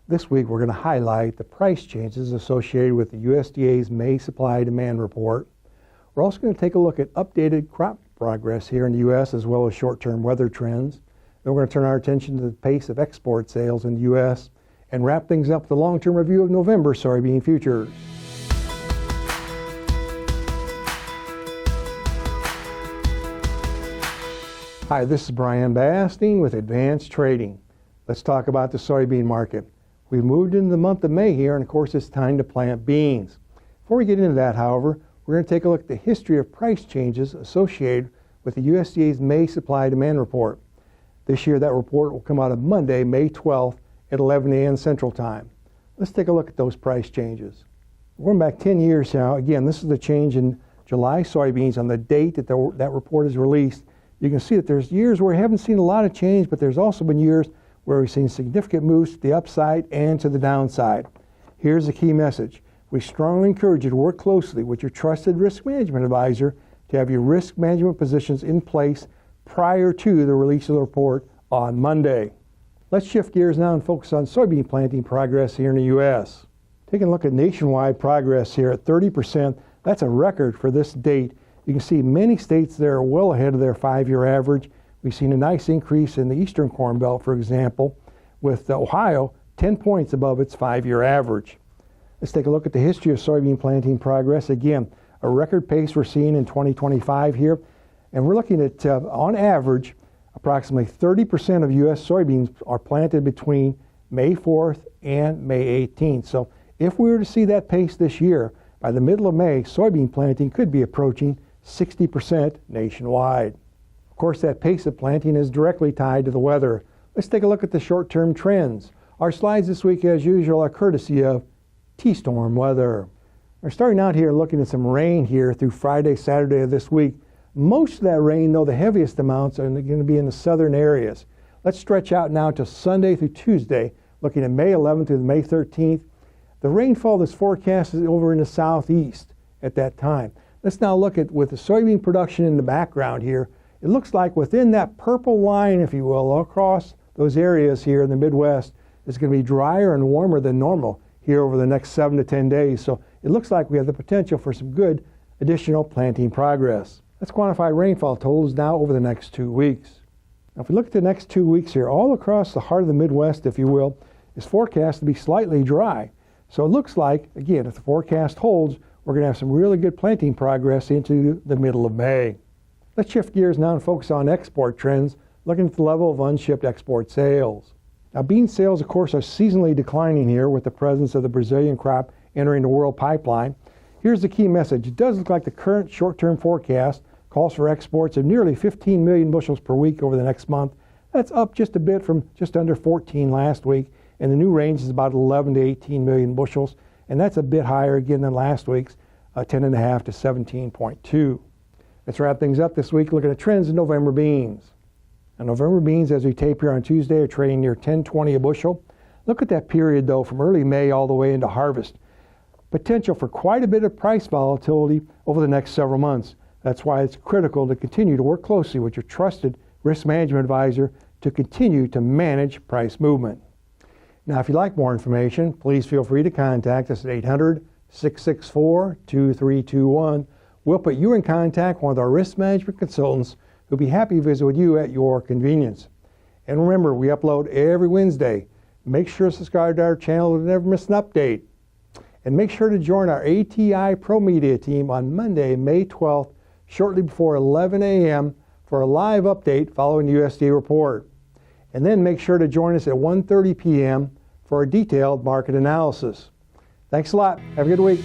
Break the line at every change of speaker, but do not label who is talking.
This week we're going to highlight the price changes associated with the USDA's May supply demand report. We're also going to take a look at updated crop progress here in the U.S. as well as short-term weather trends. Then we're going to turn our attention to the pace of export sales in the U.S. and wrap things up with a long-term review of November soybean futures. Hi, this is Brian Basting with Advanced Trading. Let's talk about the soybean market. We've moved into the month of May here, and of course it's time to plant beans. Before we get into that, however, we're going to take a look at the history of price changes associated with the USDA's May supply demand report. This year that report will come out on Monday, May 12th at 11 a.m. Central Time. Let's take a look at those price changes. We're going back 10 years now. Again, this is the change in July soybeans on the date that that report is released. You can see that there's years where we haven't seen a lot of change, but there's also been years where we've seen significant moves to the upside and to the downside. Here's the key message. We strongly encourage you to work closely with your trusted risk management advisor to have your risk management positions in place prior to the release of the report on Monday. Let's shift gears now and focus on soybean planting progress here in the U.S. Taking a look at nationwide progress here at 30%, that's a record for this date. You can see many states there are well ahead of their 5-year average. We've seen a nice increase in the Eastern Corn Belt, for example, with Ohio 10 points above its 5-year average. Let's take a look at the history of soybean planting progress. Again, a record pace we're seeing in 2025 here, and we're looking at, on average, approximately 30% of U.S. soybeans are planted between May 4th and May 18th. So if we were to see that pace this year, by the middle of May, soybean planting could be approaching 60% nationwide. Of course, that pace of planting is directly tied to the weather. Let's take a look at the short-term trends. Our slides this week, as usual, are courtesy of T-Storm Weather. We're starting out here looking at some rain here through Friday, Saturday of this week. Most of that rain, though, the heaviest amounts are going to be in the southern areas. Let's stretch out now to Sunday through Tuesday, looking at May 11th through May 13th. The rainfall that's forecast is over in the southeast at that time. Let's now look at with the soybean production in the background here. It looks like within that purple line, if you will, across those areas here in the Midwest, it's going to be drier and warmer than normal here over the next 7 to 10 days. So it looks like we have the potential for some good additional planting progress. Let's quantify rainfall totals now over the next 2 weeks. Now, if we look at the next 2 weeks here, all across the heart of the Midwest, if you will, is forecast to be slightly dry. So it looks like, again, if the forecast holds, we're going to have some really good planting progress into the middle of May. Let's shift gears now and focus on export trends, looking at the level of unshipped export sales. Now, bean sales, of course, are seasonally declining here with the presence of the Brazilian crop entering the world pipeline. Here's the key message. It does look like the current short-term forecast calls for exports of nearly 15 million bushels per week over the next month. That's up just a bit from just under 14 last week, and the new range is about 11 to 18 million bushels, and that's a bit higher again than last week's 10.5 to 17.2. Let's wrap things up this week looking at trends in November beans. Now, November beans, as we tape here on Tuesday, are trading near $10.20 a bushel. Look at that period, though, from early May all the way into harvest. Potential for quite a bit of price volatility over the next several months. That's why it's critical to continue to work closely with your trusted risk management advisor to continue to manage price movement. Now, if you'd like more information, please feel free to contact us at 800-664-2321. We'll put you in contact with one of our risk management consultants who'll be happy to visit with you at your convenience. And remember, we upload every Wednesday. Make sure to subscribe to our channel to never miss an update. And make sure to join our ATI Pro Media team on Monday, May 12th, shortly before 11 a.m. for a live update following the USDA report. And then make sure to join us at 1:30 p.m. for a detailed market analysis. Thanks a lot. Have a good week.